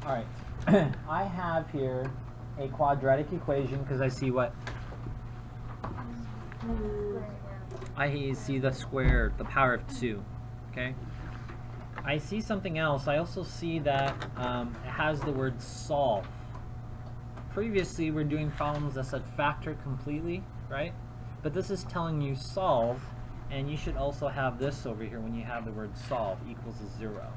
Alright, I have here a quadratic equation because I see what? I see the square, the power of 2. Okay? I see something else. I also see that it has the word solve. Previously, we're doing problems that said factor completely, right? But this is telling you solve, and you should also have this over here when you have the word solve, equals to 0.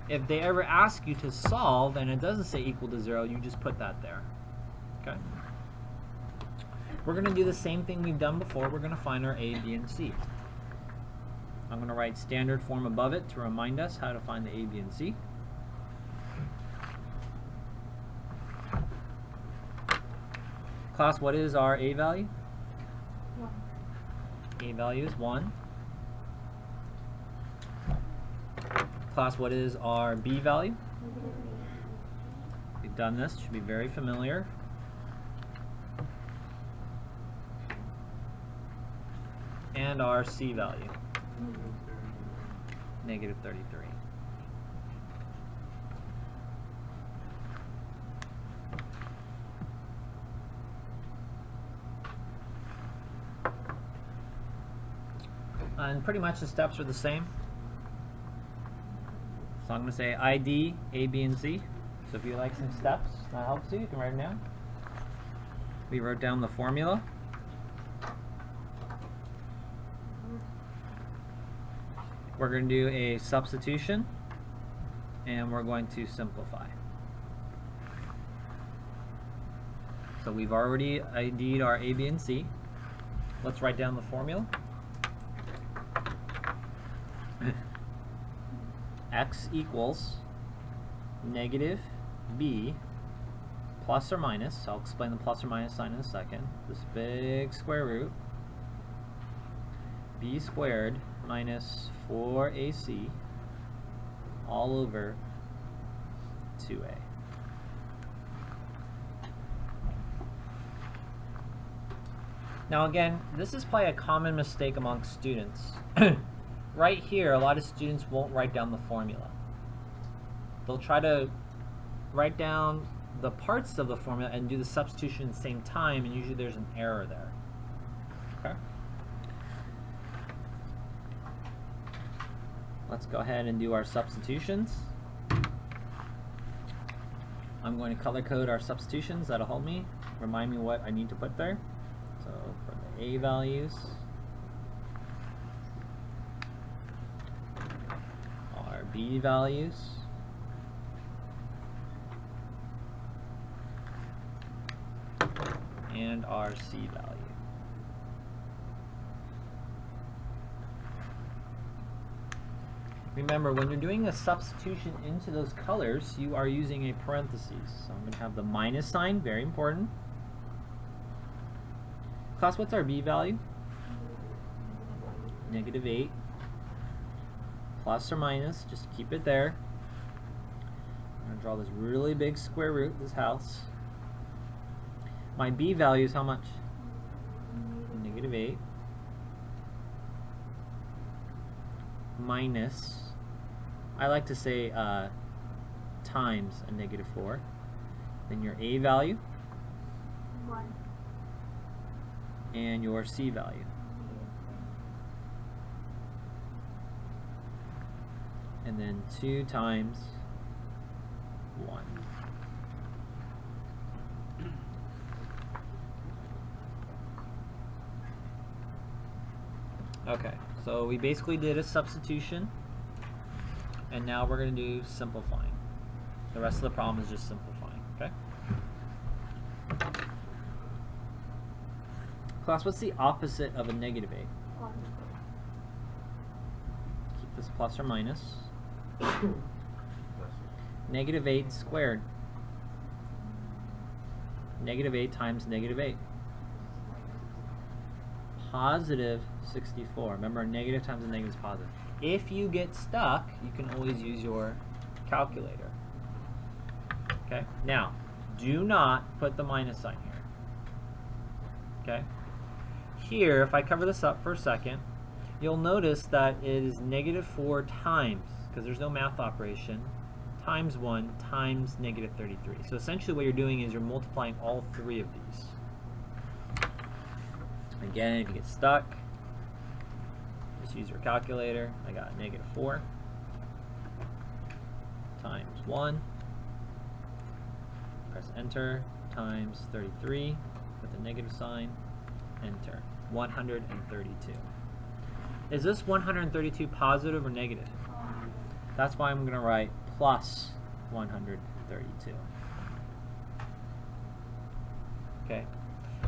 If they ever ask you to solve and it doesn't say equal to 0, you just put that there. Okay? We're going to do the same thing we've done before. We're going to find our A, B, and C. I'm going to write standard form above it to remind us how to find the A, B, and C. Class, what is our A value? 1. A value is 1. Class, what is our B value? We've done this, should be very familiar. And our C value? Negative 33. And pretty much the steps are the same. So I'm going to say ID, A, B, and C. So if you like some steps, that helps you. You can write them down. We wrote down the formula. We're going to do a substitution, and we're going to simplify. So we've already ID'd our A, B, and C. Let's write down the formula. X equals negative b plus or minus, I'll explain the plus or minus sign in a second, this big square root, b squared minus 4ac all over 2a. Now again, this is probably a common mistake among students. Right here, a lot of students won't write down the formula. They'll try to write down the parts of the formula and do the substitution at the same time, and usually there's an error there. Okay? Let's go ahead and do our substitutions. I'm going to color code our substitutions. That'll help me. Remind me what I need to put there. So for the A values, our B values, and our C value. Remember, when you're doing a substitution into those colors, you are using a parentheses. So I'm going to have the minus sign, very important. Class, what's our B value? Negative 8. Plus or minus, just keep it there. I'm going to draw this really big square root, this house. My B value is how much? Negative 8. Minus, I like to say times a negative 4. Then your A value. 1. And your C value. And then 2 times 1. Okay, so we basically did a substitution, and now we're going to do simplifying. The rest of the problem is just simplifying, okay? Class, what's the opposite of a negative 8? 1. Keep this plus or minus. Negative 8 squared. Negative 8 times negative 8. Positive 64. Remember, negative times a negative is positive. If you get stuck, you can always use your calculator. Okay? Now, do not put the minus sign here. Okay? Here, if I cover this up for a second, you'll notice that it is negative 4 times, because there's no math operation, times 1 times negative 33. So essentially what you're doing is you're multiplying all three of these. Again, if you get stuck, just use your calculator. I got negative 4 times 1, press enter, times 33 with a negative sign, enter, 132. Is this 132 positive or negative? That's why I'm going to write plus 132. Okay,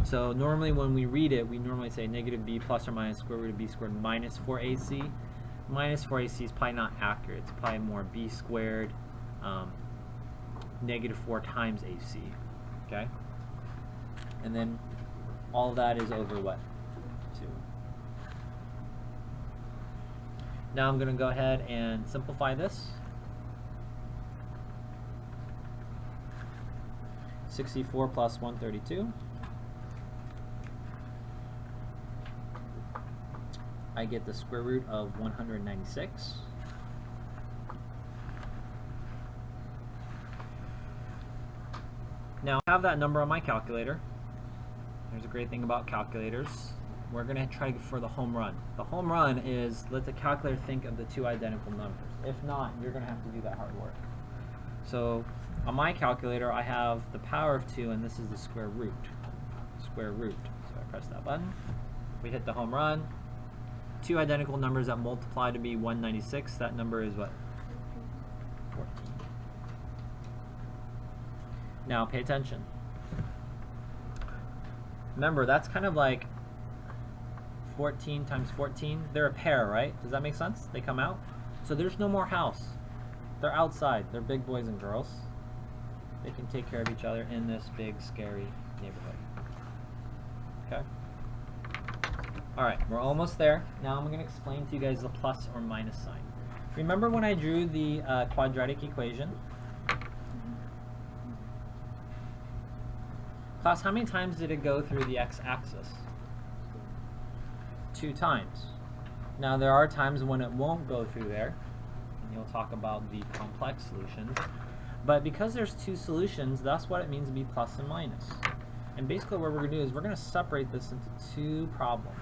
so normally when we read it, we normally say negative b plus or minus square root of b squared minus 4ac. Minus 4ac is probably not accurate. It's probably more b squared negative 4 times ac. Okay, and then all of that is over what? 2. Now I'm going to go ahead and simplify this. 64 plus 132. I get the square root of 196. Now I have that number on my calculator. There's a great thing about calculators. We're going to try for the home run. The home run is let the calculator think of the two identical numbers. If not, you're going to have to do that hard work. So on my calculator, I have the power of 2, and this is the square root. Square root. So I press that button. We hit the home run. Two identical numbers that multiply to be 196. That number is what? 14. Now pay attention. Remember, that's kind of like 14 times 14. They're a pair, right? Does that make sense? They come out. So there's no more house. They're outside. They're big boys and girls. They can take care of each other in this big, scary neighborhood. Okay? Alright, we're almost there. Now I'm going to explain to you guys the plus or minus sign. Remember when I drew the quadratic equation? Class, how many times did it go through the x-axis? 2 times. Now there are times when it won't go through there, and you'll talk about the complex solutions. But because there's 2 solutions, that's what it means to be plus and minus. And basically what we're going to do is we're going to separate this into 2 problems.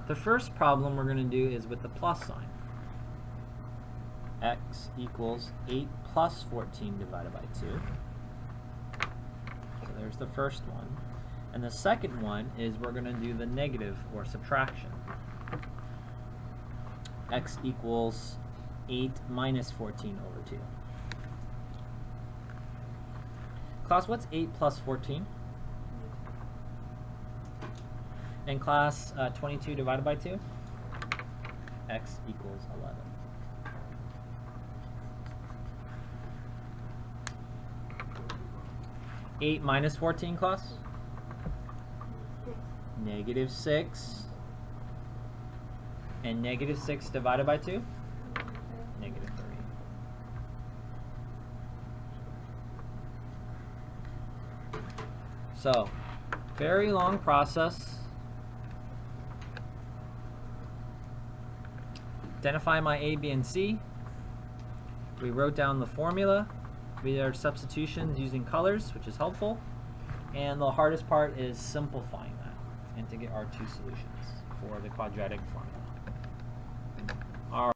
The first problem we're going to do is with the plus sign. X equals 8 plus 14 divided by 2. So there's the first one. And the second one is we're going to do the negative or subtraction. X equals 8 minus 14 over 2. Class, what's 8 plus 14? And class, 22 divided by 2? X equals 11. Eight minus 14, class? 6. Negative 6. And negative 6 divided by 2? Negative 3. So, very long process. Identify my A, B, and C. We wrote down the formula. We did our substitutions using colors, which is helpful. And the hardest part is simplifying that and to get our 2 solutions for the quadratic formula.